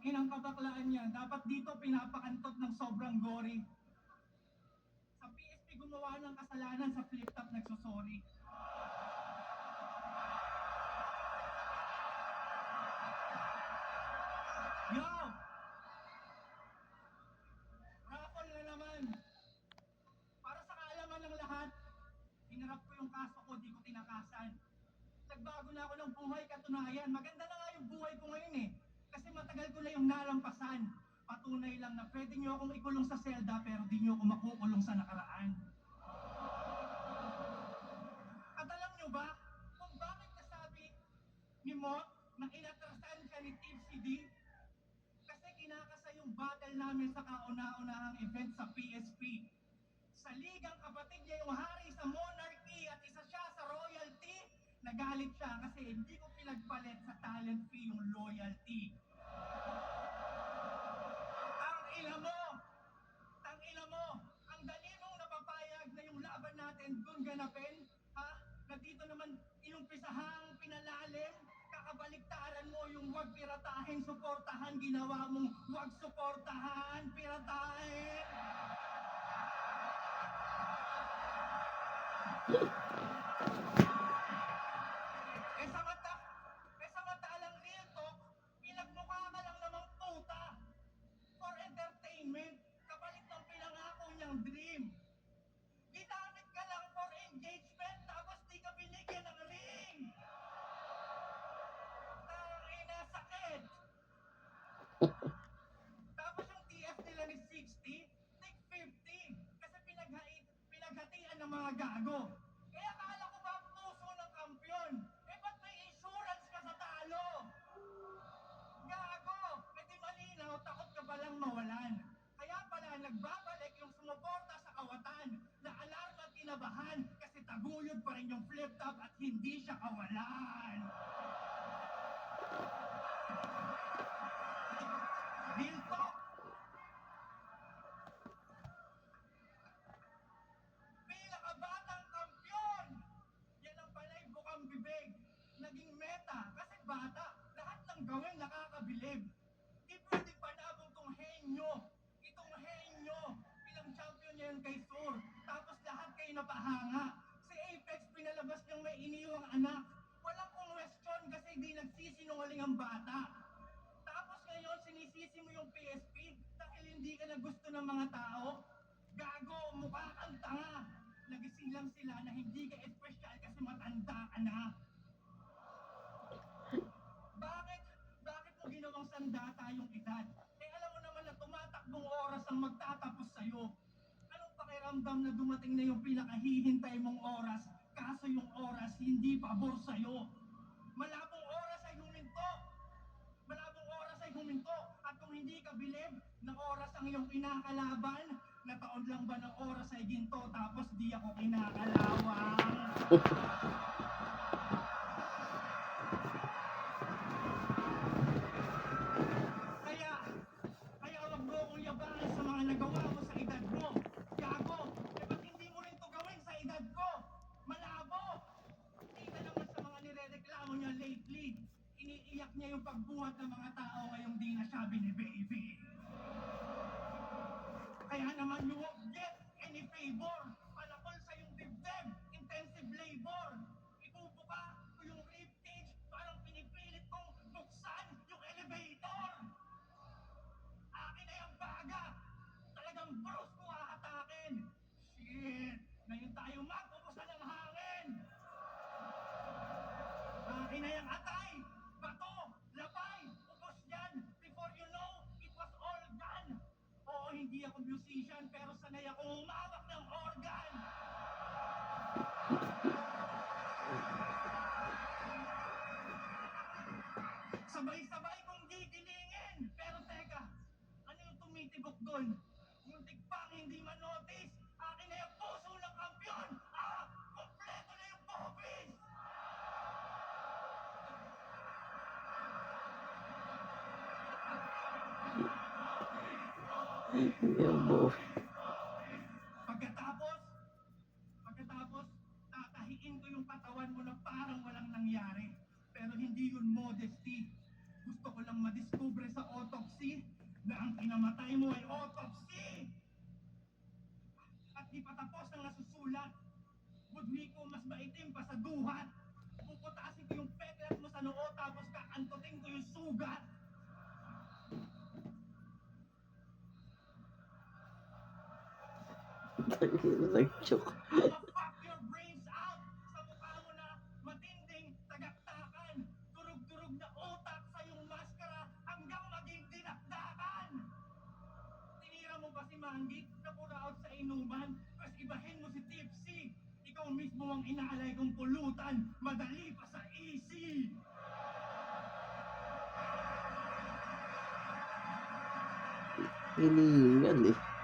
Inang kabaklaan yan. Dapat dito pinapakantot ng sobrang gory. Sa PSP gumawa ng kasalanan, sa flip top nagsusorry. Yo! Raffle na naman. Para sa kaalaman ng lahat, hinarap ko yung kaso ko, di ko tinakasan. Nagbago na ako ng buhay, katunayan. Maganda na nga yung buhay ko ngayon eh. Kasi matagal ko na yung nalampasan. Patunay lang na pwede nyo akong ikulong sa selda pero di nyo ako makukulong sa nakaraan. At alam nyo ba kung bakit nasabi ni Mot na inatrasan siya ni Tipsy D? Kasi kinakasa yung battle namin sa kauna-unahang event sa PSP. Sa ligang kapatid niya yung hari sa monarchy at isa siya sa royalty, nagalit siya kasi hindi ko pinagpalit sa talent fee yung loyalty. Ang ina mo! Ang ina mo! Ang dali mong napapayag na yung laban natin dun ganapin? Ha? Na dito naman inumpisahang pinalalim? Kakabaliktaran mo yung wag piratahin, suportahan, ginawa mong wag suportahan, piratahin! Samantalang real talk, pinagmukha ka lang namang puta for entertainment, kapalit ng pinangako niyang dream. Ginamit ka lang for engagement, tapos di ka binigyan ng ring. Tangina, sakit. Tapos yung TF nila ni 60, take 50. Kasi pinaghatian ng mga gago. Kaya akala ko ba puso ng kampyon? Eh ba't may insurance ka sa talo? Gago! E di malinaw, takot ka palang mawalan. Kaya pala nagbabalik yung sumuporta sa kawatan na alarma at kinabahan kasi taguyod pa rin yung flip top at hindi siya kawalan. Real talk! Pinakabatang kampyon! Yan ang panay bukang bibig. Naging meta kasi bata. Lahat ng gawin nakakabilib. Di pwede panabong tong henyo. Itong henyo. Bilang champion niya yun kay Sur. Tapos lahat kayo napahanga. Si Apex pinalabas niyang may iniwang anak. Walang question kasi di nagsisinungaling ang bata. Tapos ngayon sinisisi mo yung PSP dahil hindi ka na gusto ng mga tao. Gago, mukha kang tanga. Nagising lang sila na hindi ka espesyal kasi matanda ka na. Bakit? Bakit mo ginawang sandata yung edad? Eh alam mo naman na tumatakbong oras ang magtatapos sa'yo. Anong pakiramdam na dumating na yung pinakahihintay mong oras, kaso yung oras hindi pabor sa'yo? Malabong oras ay huminto. Malabong oras ay huminto. At kung hindi ka bilib na oras ang iyong kinakalaban, na taon lang ba ng oras ay ginto tapos di ako kinakalawang? Kaya wag mo akong yabangan sa mga nagawa mo sa edad mo. Gago, eh ba't hindi mo rin to gawin sa edad ko? Malabo! Kita naman sa mga nirereklamo niya lately. Iniiyak niya yung pagbuhat ng mga tao ngayong di na siya binibaby. Kaya naman you won't get any favor. Palakol sa yung dibdib, intensive labor. Ibubuka ko yung ribcage, parang pinipilit kong buksan yung elevator. Akin na yung baga. Talagang Bruce ko hahatakin. Shit! Ngayon tayo mag-ubusan ng hangin. Akin na yung atay, bato, lapay, ubos yan. Before you know, it was all done. Oo, hindi ako musician, pero sanay akong umawak ng organ. Sabay-sabay kong gigilingin. Pero teka, ano yung tumitibok doon? Yung tigpang hindi manotice. Akin na yung puso ng kampyon. Kompleto na yung popis. Yabo. Pagkatapos, tatahiin ko yung katawan mo na parang walang nangyari. Pero hindi yun modesty. Gusto ko lang madiskubre sa autopsy na ang kinamatay mo ay autopsy! At di pa tapos ang nasusulat. Budwi ko mas maitim pa sa duhat. Puputasin ko yung peklat mo sa noo tapos kakantutin ko yung sugat. Nag-joke. Ma-fuck your brains out sa mukha mo na matinding tagaktakan. Durug-durug na utak sa iyong maskara hanggang maging dinakdakan. Tinira mo ba si Manggit na pura out sa inuman? Mas ibahin mo si Tipsy. Ikaw mismo ang inaalay kong pulutan. Madali pa sa easy. Hinihingal eh.